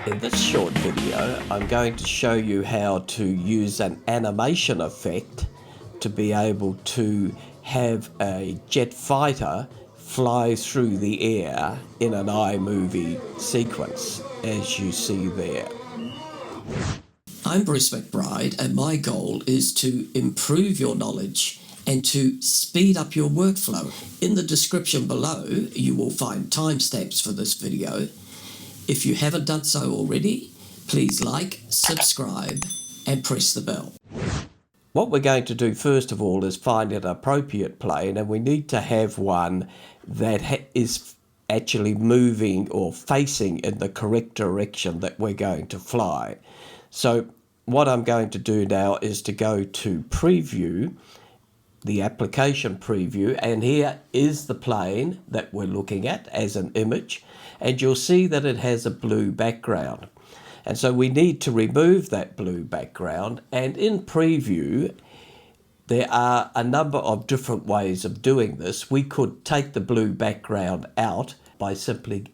In this short video, I'm going to show you how to use an animation effect to be able to have a jet fighter fly through the air in an iMovie sequence, as you see there. I'm Bruce McBride, and my goal is to improve your knowledge and to speed up your workflow. In the description below, you will find timestamps for this video. If you haven't done so already, please like, subscribe, and press the bell. What we're going to do first of all is find an appropriate plane, and we need to have one that is actually moving or facing in the correct direction that we're going to fly. So what I'm going to do now is to go to preview, the application preview, and here is the plane that we're looking at as an image, and you'll see that it has a blue background. And so we need to remove that blue background, and in preview there are a number of different ways of doing this. We could take the blue background out by simply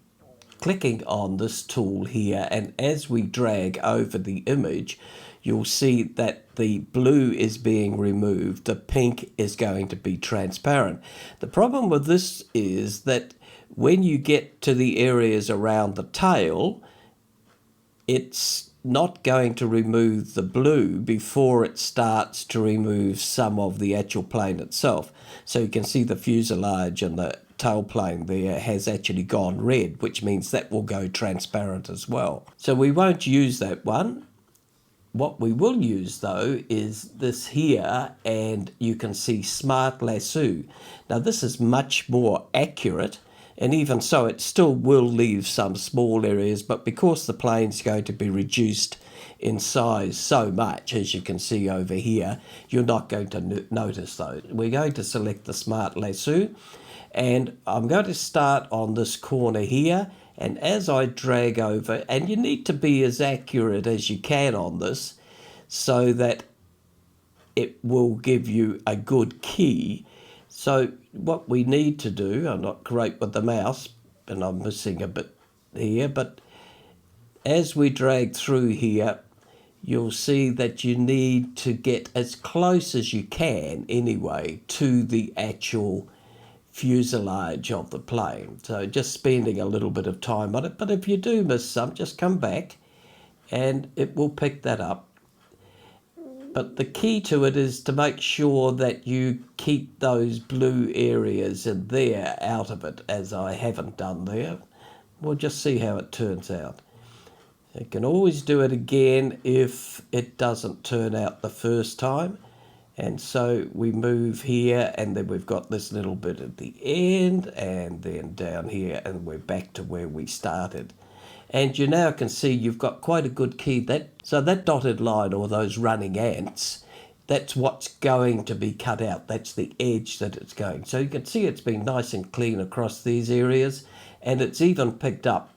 clicking on this tool here, and as we drag over the image, you'll see that the blue is being removed. The pink is going to be transparent. The problem with this is that when you get to the areas around the tail, it's not going to remove the blue before it starts to remove some of the actual plane itself. So you can see the fuselage and the tail plane there has actually gone red, which means that will go transparent as well. So we won't use that one. What we will use though is this here, and you can see Smart Lasso. Now this is much more accurate, and even so it still will leave some small areas, but because the plane's going to be reduced in size so much, as you can see over here, you're not going to notice those. We're going to select the Smart Lasso, and I'm going to start on this corner here, and as I drag over, and you need to be as accurate as you can on this so that it will give you a good key. So what we need to do, I'm not great with the mouse and I'm missing a bit here, but as we drag through here, you'll see that you need to get as close as you can anyway to the actual fuselage of the plane. So just spending a little bit of time on it, but if you do miss some, just come back and it will pick that up. But the key to it is to make sure that you keep those blue areas in there out of it, as I haven't done there. We'll just see how it turns out. You can always do it again if it doesn't turn out the first time. And so we move here, and then we've got this little bit at the end, and then down here, and we're back to where we started. And you now can see you've got quite a good key. So that dotted line, or those running ants, that's what's going to be cut out. That's the edge that it's going. So you can see it's been nice and clean across these areas, and it's even picked up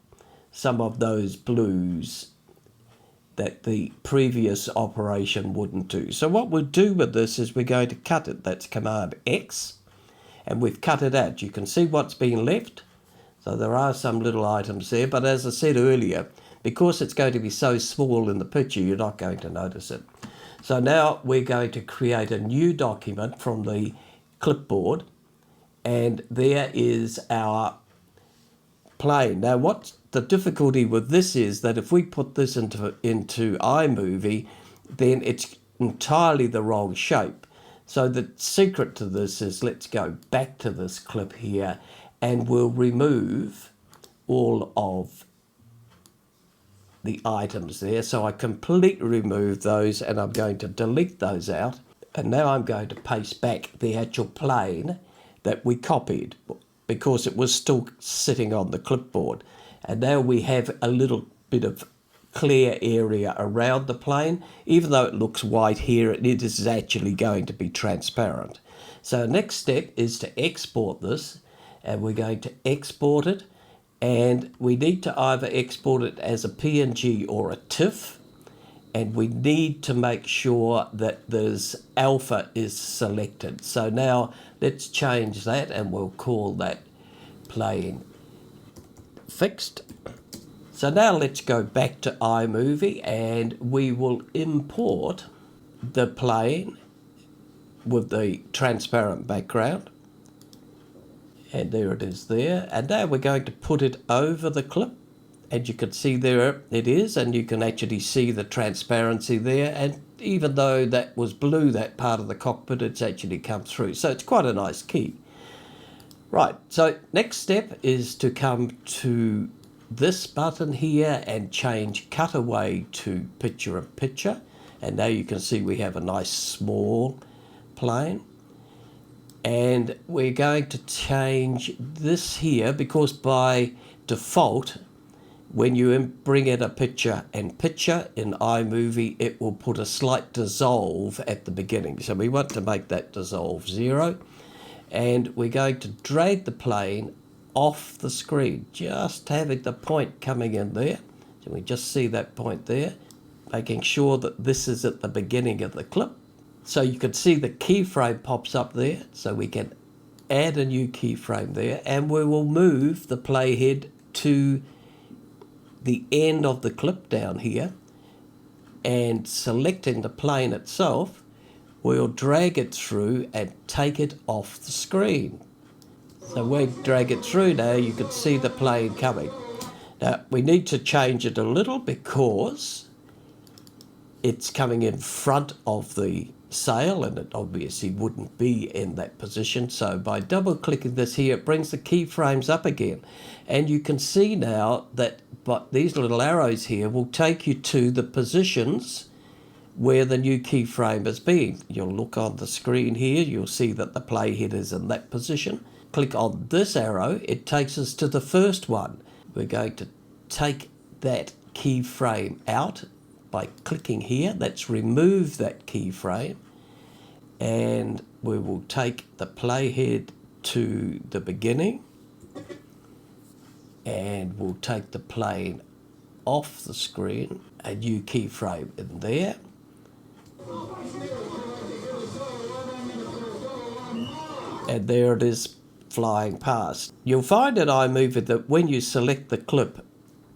some of those blues that the previous operation wouldn't do. So what we'll do with this is we're going to cut it. That's Command X, and we've cut it out. You can see what's been left. So there are some little items there, but as I said earlier, because it's going to be so small in the picture, you're not going to notice it. So now we're going to create a new document from the clipboard, and there is our plane. Now what the difficulty with this is that if we put this into iMovie, then it's entirely the wrong shape. So the secret to this is, let's go back to this clip here, and we'll remove all of the items there. So I completely remove those, and I'm going to delete those out. And now I'm going to paste back the actual plane that we copied, because it was still sitting on the clipboard. And now we have a little bit of clear area around the plane. Even though it looks white here, it is actually going to be transparent. So next step is to export this, and we're going to export it, and we need to either export it as a PNG or a TIFF, and we need to make sure that there's alpha is selected. So now let's change that, and we'll call that plane fixed. So now let's go back to iMovie and we will import the plane with the transparent background. And there it is there. And now we're going to put it over the clip. And you can see there it is, and you can actually see the transparency there. And even though that was blue, that part of the cockpit, it's actually come through. So it's quite a nice key. Right, so next step is to come to this button here and change cutaway to picture in picture. And now you can see we have a nice small plane. And we're going to change this here because by default, when you bring in a picture in iMovie, it will put a slight dissolve at the beginning. So we want to make that dissolve 0. And we're going to drag the plane off the screen, just having the point coming in there. So we just see that point there, making sure that this is at the beginning of the clip. So you can see the keyframe pops up there, so we can add a new keyframe there, and we will move the playhead to the end of the clip down here, and selecting the plane itself, we'll drag it through and take it off the screen. So we drag it through now, you can see the plane coming. Now we need to change it a little because it's coming in front of the sail and it obviously wouldn't be in that position. So by double clicking this here, it brings the keyframes up again. And you can see now that these little arrows here will take you to the positions where the new keyframe has been. You'll look on the screen here, you'll see that the playhead is in that position. Click on this arrow, it takes us to the first one. We're going to take that keyframe out by clicking here. Let's remove that keyframe, and we will take the playhead to the beginning, and we'll take the plane off the screen, a new keyframe in there. And there it is flying past. You'll find in iMovie that when you select the clip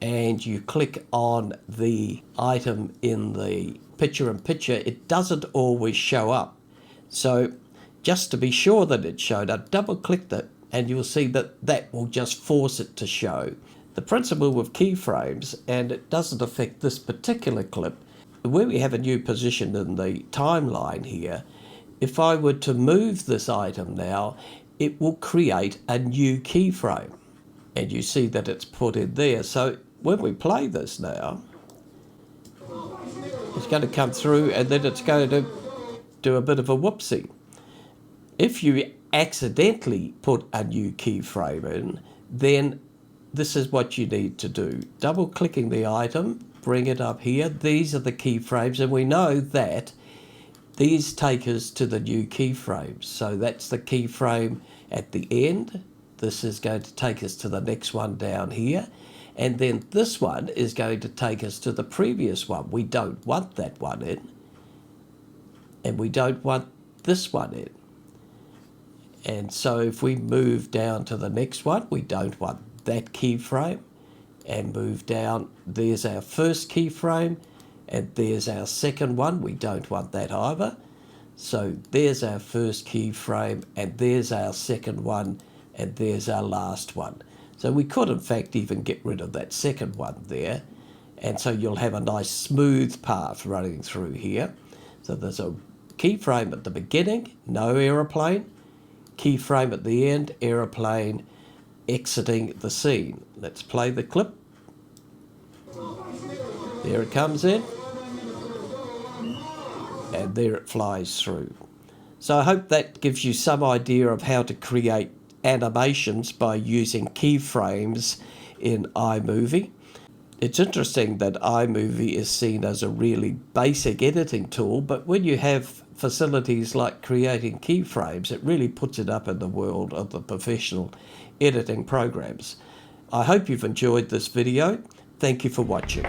and you click on the item in the picture-in-picture, it doesn't always show up. So just to be sure that it showed up, double-click it and you'll see that that will just force it to show. The principle with keyframes, and it doesn't affect this particular clip, where we have a new position in the timeline here, if I were to move this item now, it will create a new keyframe. And you see that it's put in there. So when we play this now, it's going to come through and then it's going to do a bit of a whoopsie. If you accidentally put a new keyframe in, then this is what you need to do. Double clicking the item, bring it up here. These are the keyframes, and we know that these take us to the new keyframes. So that's the keyframe at the end. This is going to take us to the next one down here. And then this one is going to take us to the previous one. We don't want that one in. And we don't want this one in. And so if we move down to the next one, we don't want that keyframe. And move down, there's our first keyframe. And there's our second one. We don't want that either. So there's our first keyframe, and there's our second one, and there's our last one. So we could in fact even get rid of that second one there. And so you'll have a nice smooth path running through here. So there's a keyframe at the beginning, no aeroplane. Keyframe at the end, aeroplane exiting the scene. Let's play the clip. There it comes in. And there it flies through. So I hope that gives you some idea of how to create animations by using keyframes in iMovie. It's interesting that iMovie is seen as a really basic editing tool, but when you have facilities like creating keyframes, it really puts it up in the world of the professional editing programs. I hope you've enjoyed this video. Thank you for watching.